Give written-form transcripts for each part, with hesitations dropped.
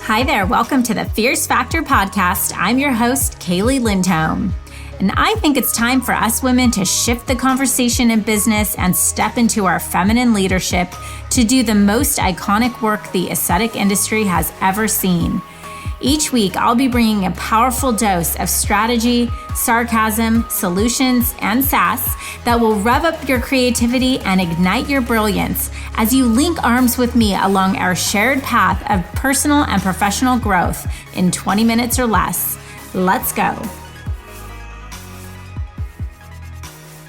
Hi there, welcome to the Fierce Factor podcast. I'm your host, Kaylee Lindholm. And I think it's time for us women to shift the conversation in business and step into our feminine leadership to do the most iconic work the aesthetic industry has ever seen. Each week, I'll be bringing a powerful dose of strategy, sarcasm, solutions, and sass that will rev up your creativity and ignite your brilliance as you link arms with me along our shared path of personal and professional growth in 20 minutes or less. Let's go.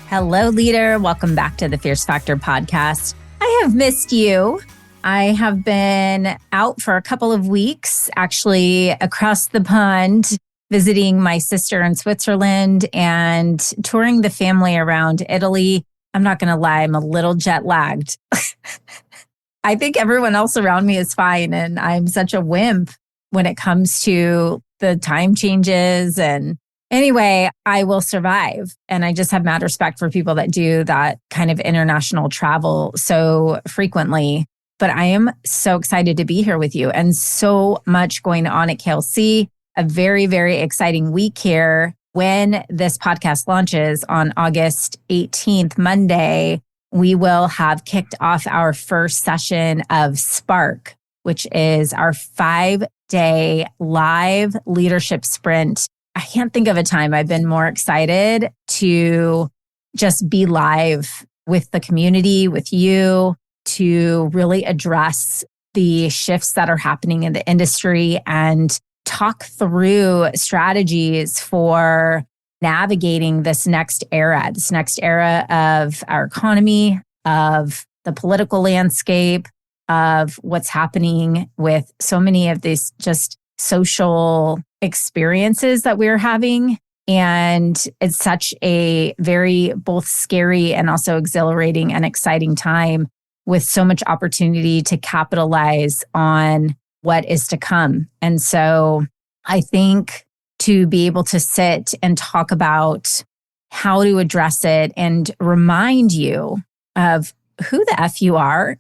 Hello, leader. Welcome back to the Fierce Factor podcast. I have missed you. I have been out for a couple of weeks, actually across the pond, visiting my sister in Switzerland and touring the family around Italy. I'm not going to lie, I'm a little jet lagged. I think everyone else around me is fine, and I'm such a wimp when it comes to the time changes. And anyway, I will survive. And I just have mad respect for people that do that kind of international travel so frequently. But I am so excited to be here with you, and so much going on at KLC. A very, very exciting week here. When this podcast launches on August 18th, Monday, we will have kicked off our first session of Spark, which is our 5-day live leadership sprint. I can't think of a time I've been more excited to just be live with the community, with you, to really address the shifts that are happening in the industry and talk through strategies for navigating this next era of our economy, of the political landscape, of what's happening with so many of these just social experiences that we're having. And it's such a very both scary and also exhilarating and exciting time, with so much opportunity to capitalize on what is to come. And so I think to be able to sit and talk about how to address it and remind you of who the F you are,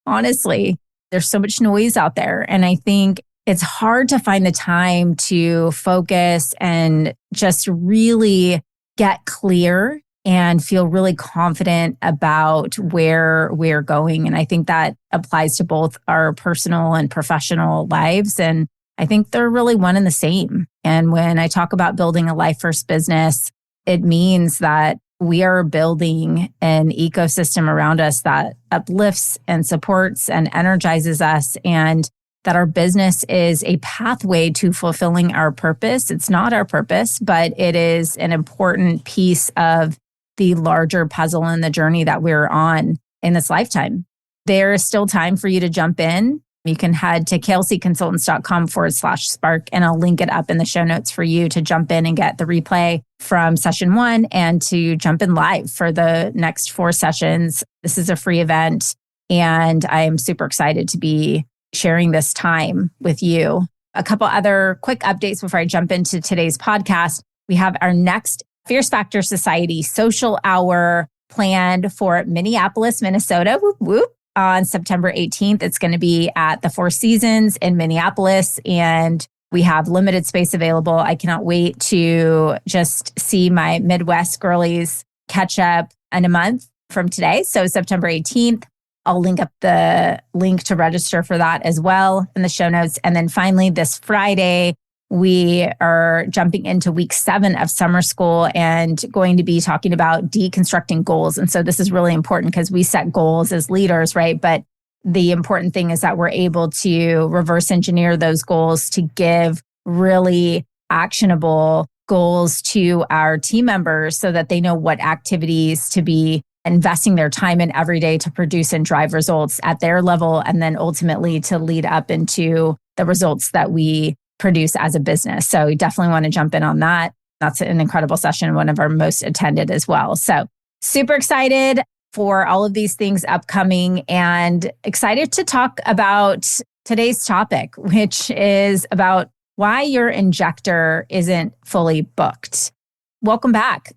honestly, there's so much noise out there. And I think it's hard to find the time to focus and just really get clear and feel really confident about where we're going. And I think that applies to both our personal and professional lives. And I think they're really one and the same. And when I talk about building a life first business, it means that we are building an ecosystem around us that uplifts and supports and energizes us, and that our business is a pathway to fulfilling our purpose. It's not our purpose, but it is an important piece of the larger puzzle and the journey that we're on in this lifetime. There is still time for you to jump in. You can head to klcconsultants.com/spark, and I'll link it up in the show notes for you to jump in and get the replay from session 1 and to jump in live for the next 4 sessions. This is a free event, and I am super excited to be sharing this time with you. A couple other quick updates before I jump into today's podcast. We have our next Fierce Factor Society social hour planned for Minneapolis, Minnesota, on September 18th. It's going to be at the Four Seasons in Minneapolis, and we have limited space available. I cannot wait to just see my Midwest girlies catch up in a month from today. So September 18th, I'll link up the link to register for that as well in the show notes. And then finally, this Friday, we are jumping into week 7 of summer school and going to be talking about deconstructing goals. And so this is really important because we set goals as leaders, right? But the important thing is that we're able to reverse engineer those goals to give really actionable goals to our team members so that they know what activities to be investing their time in every day to produce and drive results at their level, and then ultimately to lead up into the results that we produce as a business. So we definitely want to jump in on that. That's an incredible session, one of our most attended as well. So super excited for all of these things upcoming, and excited to talk about today's topic, which is about why your injector isn't fully booked. Welcome back.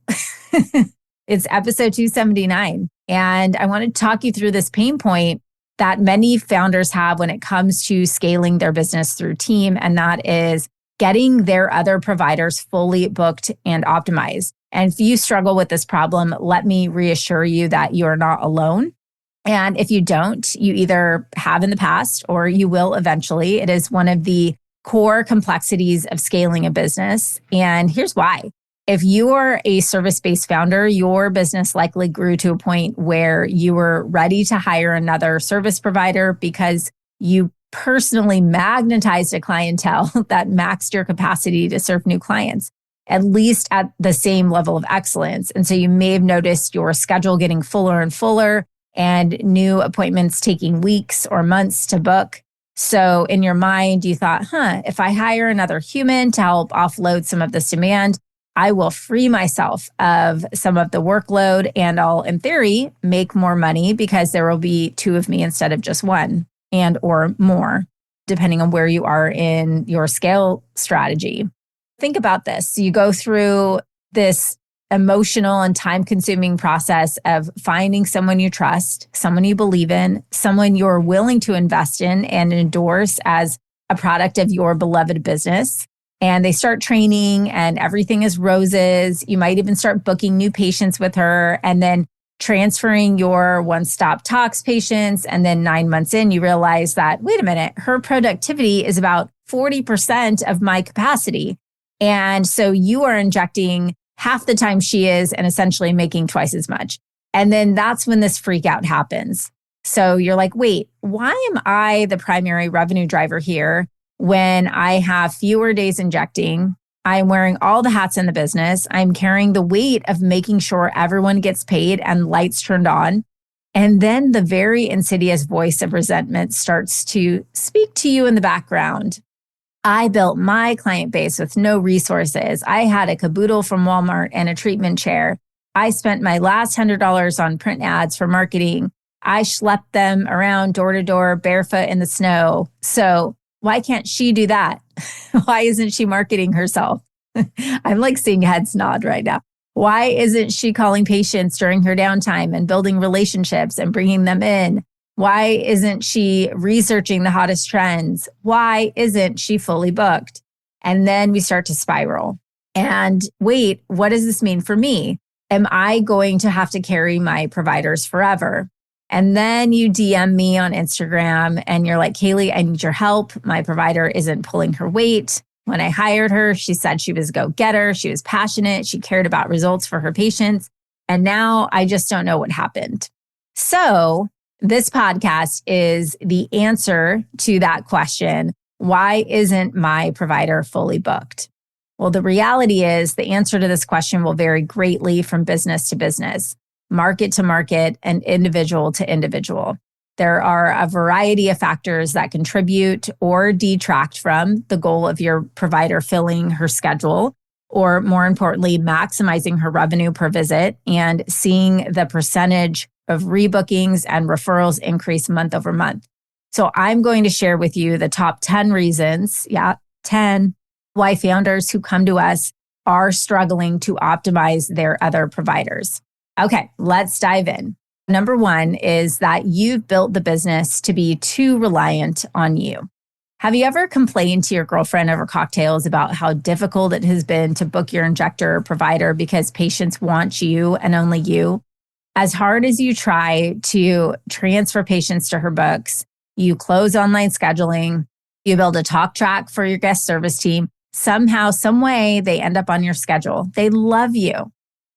It's episode 279. And I want to talk you through this pain point that many founders have when it comes to scaling their business through team, and that is getting their other providers fully booked and optimized. And if you struggle with this problem, let me reassure you that you are not alone. And if you don't, you either have in the past or you will eventually. It is one of the core complexities of scaling a business. And here's why. If you are a service-based founder, your business likely grew to a point where you were ready to hire another service provider because you personally magnetized a clientele that maxed your capacity to serve new clients, at least at the same level of excellence. And so you may have noticed your schedule getting fuller and fuller and new appointments taking weeks or months to book. So in your mind, you thought, if I hire another human to help offload some of this demand, I will free myself of some of the workload and I'll, in theory, make more money because there will be two of me instead of just one and or more, depending on where you are in your scale strategy. Think about this. You go through this emotional and time-consuming process of finding someone you trust, someone you believe in, someone you're willing to invest in and endorse as a product of your beloved business. And they start training and everything is roses. You might even start booking new patients with her and then transferring your one-stop talks patients. And then 9 months in, you realize that, wait a minute, her productivity is about 40% of my capacity. And so you are injecting half the time she is and essentially making twice as much. And then that's when this freak out happens. So you're like, wait, why am I the primary revenue driver here when I have fewer days injecting? I'm wearing all the hats in the business. I'm carrying the weight of making sure everyone gets paid and lights turned on. And then the very insidious voice of resentment starts to speak to you in the background. I built my client base with no resources. I had a caboodle from Walmart and a treatment chair. I spent my last $100 on print ads for marketing. I schlepped them around door to door barefoot in the snow. So why can't she do that? Why isn't she marketing herself? I'm like seeing heads nod right now. Why isn't she calling patients during her downtime and building relationships and bringing them in? Why isn't she researching the hottest trends? Why isn't she fully booked? And then we start to spiral. And wait, what does this mean for me? Am I going to have to carry my providers forever? And then you DM me on Instagram and you're like, Kaylee, I need your help. My provider isn't pulling her weight. When I hired her, she said she was a go-getter. She was passionate. She cared about results for her patients. And now I just don't know what happened. So this podcast is the answer to that question. Why isn't my provider fully booked? Well, the reality is the answer to this question will vary greatly from business to business, market to market, and individual to individual. There are a variety of factors that contribute or detract from the goal of your provider filling her schedule, or more importantly, maximizing her revenue per visit and seeing the percentage of rebookings and referrals increase month over month. So I'm going to share with you the top 10 reasons, 10, why founders who come to us are struggling to optimize their other providers. Okay, let's dive in. Number one is that you've built the business to be too reliant on you. Have you ever complained to your girlfriend over cocktails about how difficult it has been to book your injector provider because patients want you and only you? As hard as you try to transfer patients to her books, you close online scheduling, you build a talk track for your guest service team, somehow, some way, they end up on your schedule. They love you.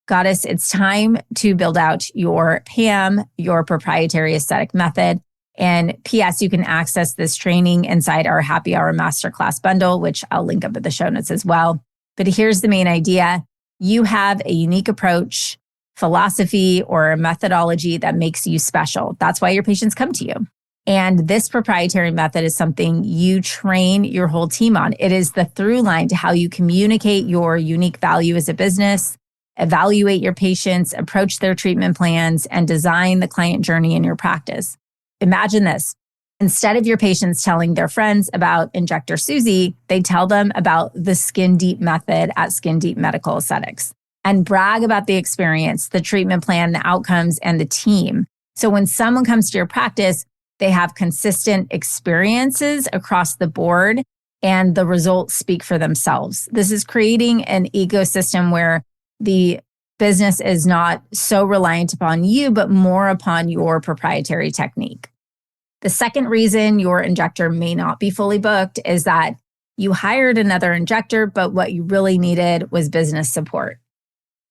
Goddess, it's time to build out your PAM, your proprietary aesthetic method. And PS, you can access this training inside our Happy Hour Masterclass bundle, which I'll link up at the show notes as well. But here's the main idea. You have a unique approach, philosophy, or a methodology that makes you special. That's why your patients come to you. And this proprietary method is something you train your whole team on. It is the through line to how you communicate your unique value as a business, evaluate your patients, approach their treatment plans, and design the client journey in your practice. Imagine this. Instead of your patients telling their friends about Injector Susie, they tell them about the Skin Deep method at Skin Deep Medical Aesthetics and brag about the experience, the treatment plan, the outcomes, and the team. So when someone comes to your practice, They have consistent experiences across the board, and the results speak for themselves. This is creating an ecosystem where the business is not so reliant upon you, but more upon your proprietary technique. The second reason your injector may not be fully booked is that you hired another injector, but what you really needed was business support.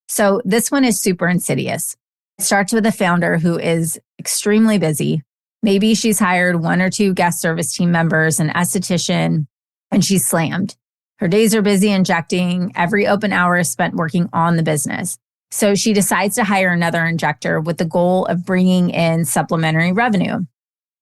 So this one is super insidious. It starts with a founder who is extremely busy. Maybe she's hired 1 or 2 guest service team members, an esthetician, and she's slammed. Her days are busy injecting. Every open hour is spent working on the business. So she decides to hire another injector with the goal of bringing in supplementary revenue.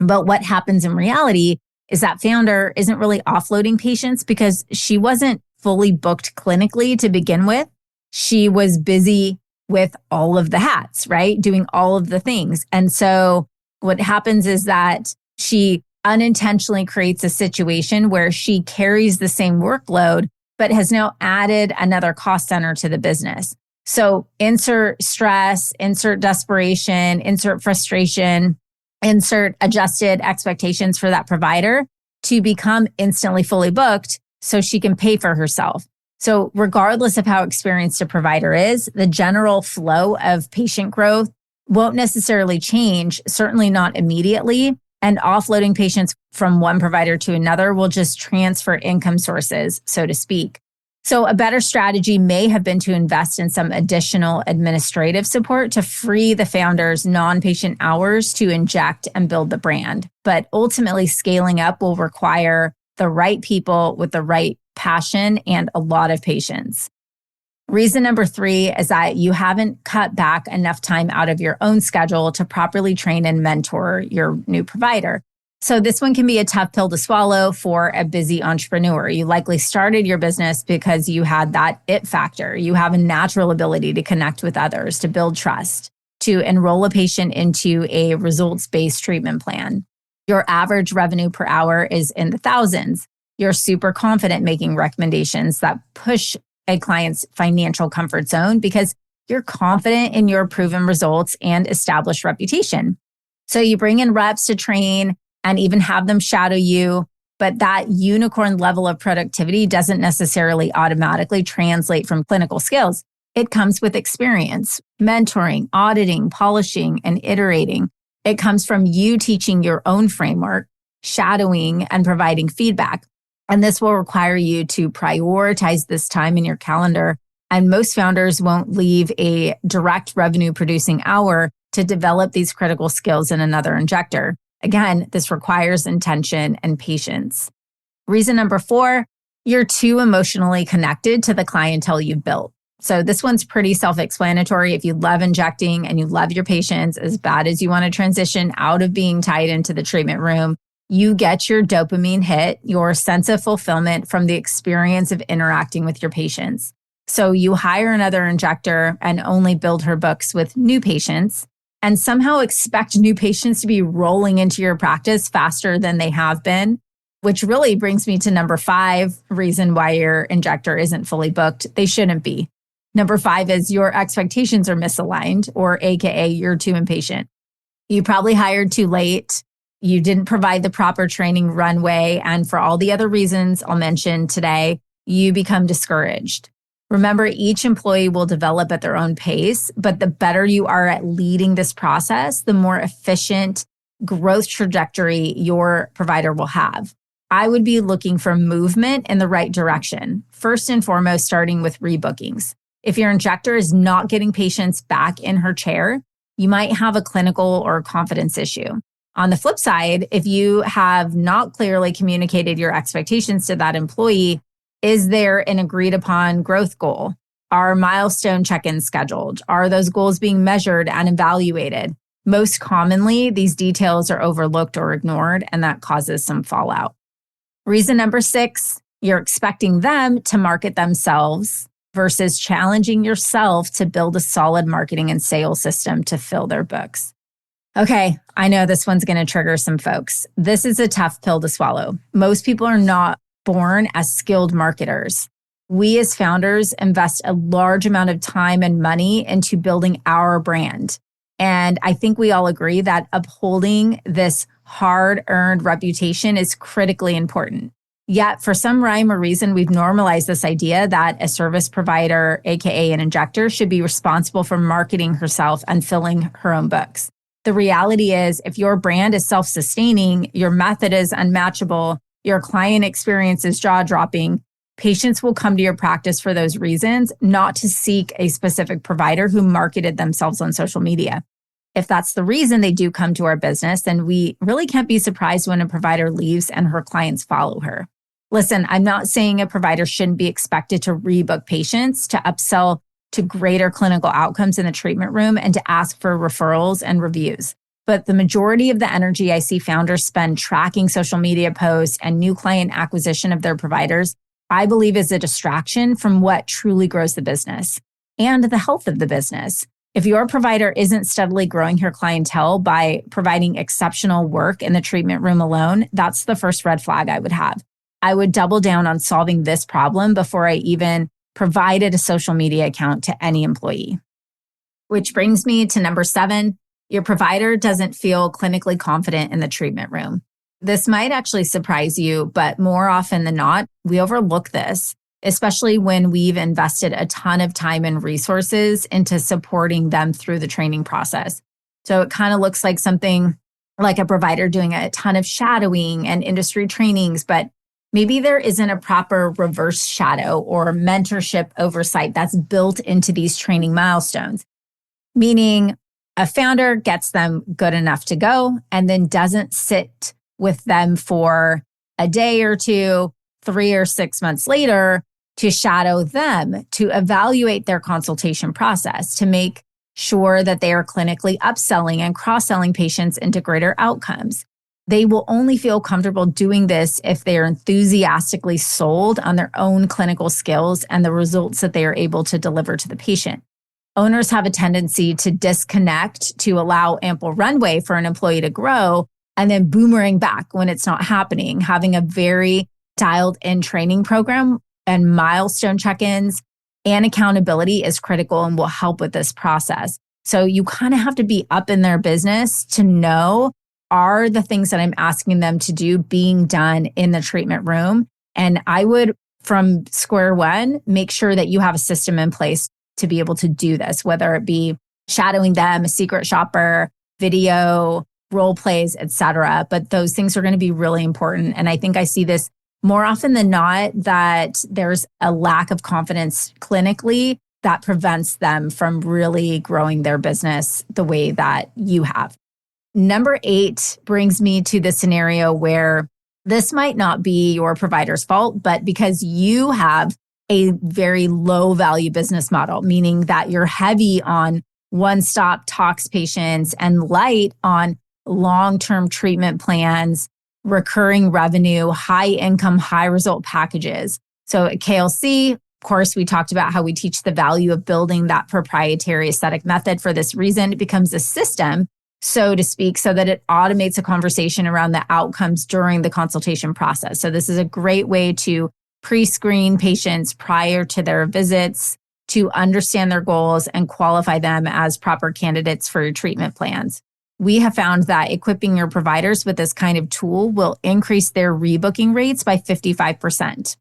But what happens in reality is that founder isn't really offloading patients because she wasn't fully booked clinically to begin with. She was busy with all of the hats, right? Doing all of the things. And so what happens is that she unintentionally creates a situation where she carries the same workload, but has now added another cost center to the business. So insert stress, insert desperation, insert frustration, insert adjusted expectations for that provider to become instantly fully booked so she can pay for herself. So regardless of how experienced a provider is, the general flow of patient growth won't necessarily change, certainly not immediately. And offloading patients from one provider to another will just transfer income sources, so to speak. So a better strategy may have been to invest in some additional administrative support to free the founder's non-patient hours to inject and build the brand. But ultimately, scaling up will require the right people with the right passion and a lot of patience. Reason number 3 is that you haven't cut back enough time out of your own schedule to properly train and mentor your new provider. So this one can be a tough pill to swallow for a busy entrepreneur. You likely started your business because you had that it factor. You have a natural ability to connect with others, to build trust, to enroll a patient into a results-based treatment plan. Your average revenue per hour is in the thousands. You're super confident making recommendations that push a client's financial comfort zone because you're confident in your proven results and established reputation. So you bring in reps to train and even have them shadow you, but that unicorn level of productivity doesn't necessarily automatically translate from clinical skills. It comes with experience, mentoring, auditing, polishing, and iterating. It comes from you teaching your own framework, shadowing, and providing feedback. And this will require you to prioritize this time in your calendar. And most founders won't leave a direct revenue producing hour to develop these critical skills in another injector. Again, this requires intention and patience. Reason number 4, you're too emotionally connected to the clientele you've built. So this one's pretty self-explanatory. If you love injecting and you love your patients as bad as you want to transition out of being tied into the treatment room, you get your dopamine hit, your sense of fulfillment from the experience of interacting with your patients. So you hire another injector and only build her books with new patients and somehow expect new patients to be rolling into your practice faster than they have been, which really brings me to number 5, reason why your injector isn't fully booked. They shouldn't be. Number 5 is your expectations are misaligned, or AKA you're too impatient. You probably hired too late. You didn't provide the proper training runway. And for all the other reasons I'll mention today, you become discouraged. Remember, each employee will develop at their own pace, but the better you are at leading this process, the more efficient growth trajectory your provider will have. I would be looking for movement in the right direction. First and foremost, starting with rebookings. If your injector is not getting patients back in her chair, you might have a clinical or confidence issue. On the flip side, if you have not clearly communicated your expectations to that employee, is there an agreed upon growth goal? Are milestone check-ins scheduled? Are those goals being measured and evaluated? Most commonly, these details are overlooked or ignored, and that causes some fallout. Reason number 6, you're expecting them to market themselves versus challenging yourself to build a solid marketing and sales system to fill their books. Okay, I know this one's going to trigger some folks. This is a tough pill to swallow. Most people are not born as skilled marketers. We as founders invest a large amount of time and money into building our brand. And I think we all agree that upholding this hard-earned reputation is critically important. Yet, for some rhyme or reason, we've normalized this idea that a service provider, aka an injector, should be responsible for marketing herself and filling her own books. The reality is, if your brand is self-sustaining, your method is unmatchable, your client experience is jaw-dropping, patients will come to your practice for those reasons, not to seek a specific provider who marketed themselves on social media. If that's the reason they do come to our business, then we really can't be surprised when a provider leaves and her clients follow her. Listen, I'm not saying a provider shouldn't be expected to rebook patients, to upsell to greater clinical outcomes in the treatment room, and to ask for referrals and reviews. But the majority of the energy I see founders spend tracking social media posts and new client acquisition of their providers, I believe is a distraction from what truly grows the business and the health of the business. If your provider isn't steadily growing her clientele by providing exceptional work in the treatment room alone, that's the first red flag I would have. I would double down on solving this problem before I even provided a social media account to any employee. Which brings me to number 7, your provider doesn't feel clinically confident in the treatment room. This might actually surprise you, but more often than not, we overlook this, especially when we've invested a ton of time and resources into supporting them through the training process. So it kind of looks like something like a provider doing a ton of shadowing and industry trainings, but maybe there isn't a proper reverse shadow or mentorship oversight that's built into these training milestones, meaning a founder gets them good enough to go and then doesn't sit with them for a day or two, 3 or 6 months later to shadow them, to evaluate their consultation process, to make sure that they are clinically upselling and cross-selling patients into greater outcomes. They will only feel comfortable doing this if they are enthusiastically sold on their own clinical skills and the results that they are able to deliver to the patient. Owners have a tendency to disconnect to allow ample runway for an employee to grow and then boomerang back when it's not happening. Having a very dialed in training program and milestone check-ins and accountability is critical and will help with this process. So you kind of have to be up in their business to know, are the things that I'm asking them to do being done in the treatment room? And I would, from square one, make sure that you have a system in place to be able to do this, whether it be shadowing them, a secret shopper, video, role plays, etc. But those things are going to be really important. And I think I see this more often than not, that there's a lack of confidence clinically that prevents them from really growing their business the way that you have. Number 8 brings me to the scenario where this might not be your provider's fault, but because you have a very low value business model, meaning that you're heavy on one-stop tox patients and light on long-term treatment plans, recurring revenue, high income, high result packages. So at KLC, of course, we talked about how we teach the value of building that proprietary aesthetic method. For this reason, it becomes a system, so to speak, so that it automates a conversation around the outcomes during the consultation process. So this is a great way to pre-screen patients prior to their visits, to understand their goals and qualify them as proper candidates for your treatment plans. We have found that equipping your providers with this kind of tool will increase their rebooking rates by 55%.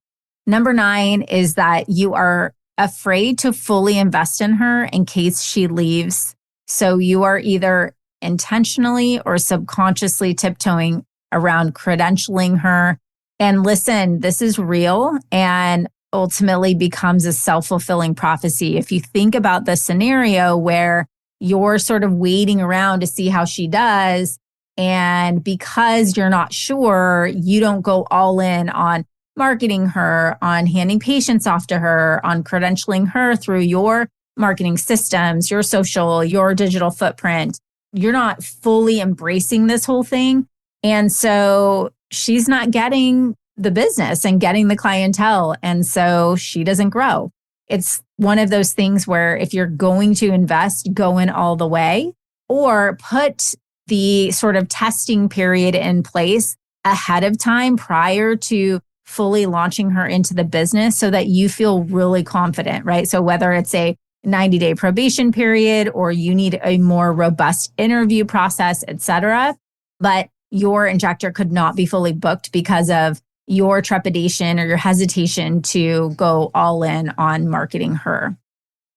Number 9 is that you are afraid to fully invest in her in case she leaves. So you are either intentionally or subconsciously tiptoeing around credentialing her. And listen, this is real and ultimately becomes a self-fulfilling prophecy. If you think about the scenario where you're sort of waiting around to see how she does, and because you're not sure, you don't go all in on marketing her, on handing patients off to her, on credentialing her through your marketing systems, your social, your digital footprint. You're not fully embracing this whole thing. And so she's not getting the business and getting the clientele. And so she doesn't grow. It's one of those things where if you're going to invest, go in all the way, or put the sort of testing period in place ahead of time prior to fully launching her into the business so that you feel really confident, right? So whether it's a 90-day probation period or you need a more robust interview process, et cetera. But your injector could not be fully booked because of your trepidation or your hesitation to go all in on marketing her.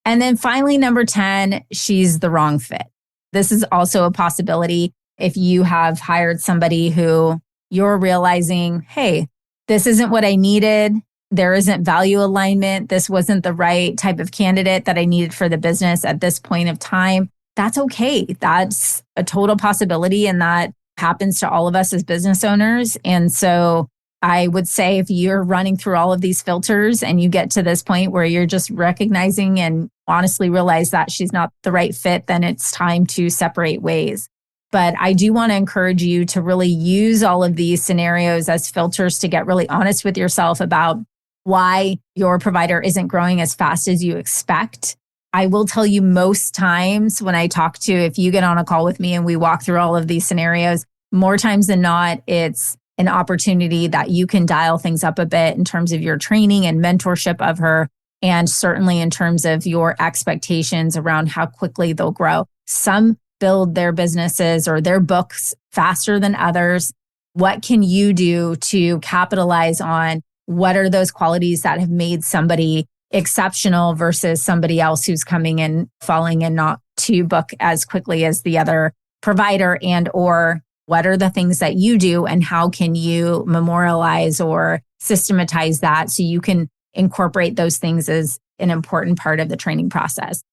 And then finally, number 10, she's the wrong fit. This is also a possibility if you have hired somebody who you're realizing, hey, this isn't what I needed. There isn't value alignment. This wasn't the right type of candidate that I needed for the business at this point of time. That's okay. That's a total possibility. And that happens to all of us as business owners. And so I would say if you're running through all of these filters and you get to this point where you're just recognizing and honestly realize that she's not the right fit, then it's time to separate ways. But I do want to encourage you to really use all of these scenarios as filters to get really honest with yourself about why your provider isn't growing as fast as you expect. I will tell you most times when I talk to, if you get on a call with me and we walk through all of these scenarios, more times than not, it's an opportunity that you can dial things up a bit in terms of your training and mentorship of her, and certainly in terms of your expectations around how quickly they'll grow. Some build their businesses or their books faster than others. What can you do to capitalize on what are those qualities that have made somebody exceptional versus somebody else who's coming and falling and not to book as quickly as the other provider, and or what are the things that you do and how can you memorialize or systematize that so you can incorporate those things as an important part of the training process.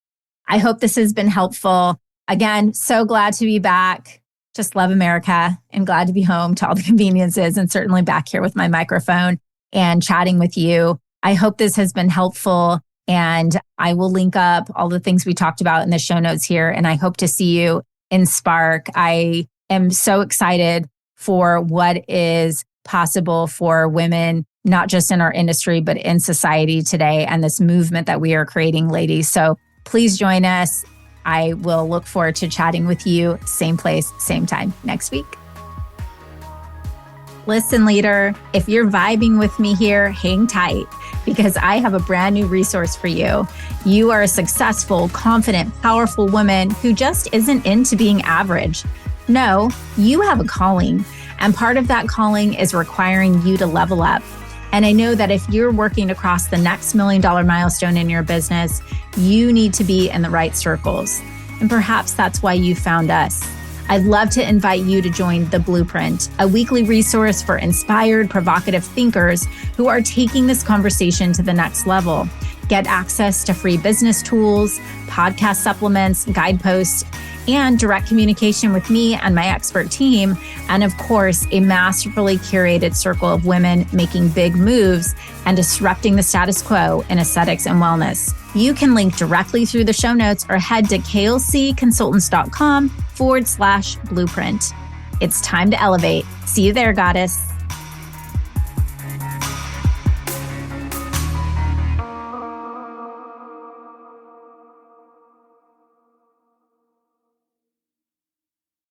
I hope this has been helpful. Again, so glad to be back. Just love America and glad to be home to all the conveniences and certainly back here with my microphone and chatting with you. I hope this has been helpful, and I will link up all the things we talked about in the show notes here. And I hope to see you in Spark. I am so excited for what is possible for women, not just in our industry, but in society today, and this movement that we are creating, ladies. So please join us. I will look forward to chatting with you, same place, same time next week. Listen, leader, if you're vibing with me here, hang tight because I have a brand new resource for you. You are a successful, confident, powerful woman who just isn't into being average. No, you have a calling, and part of that calling is requiring you to level up. And I know that if you're working across the next $1 million milestone in your business, you need to be in the right circles. And perhaps that's why you found us. I'd love to invite you to join The Blueprint, a weekly resource for inspired, provocative thinkers who are taking this conversation to the next level. Get access to free business tools, podcast supplements, guideposts, and direct communication with me and my expert team. And of course, a masterfully curated circle of women making big moves and disrupting the status quo in aesthetics and wellness. You can link directly through the show notes or head to klcconsultants.com/blueprint. It's time to elevate. See you there, goddess.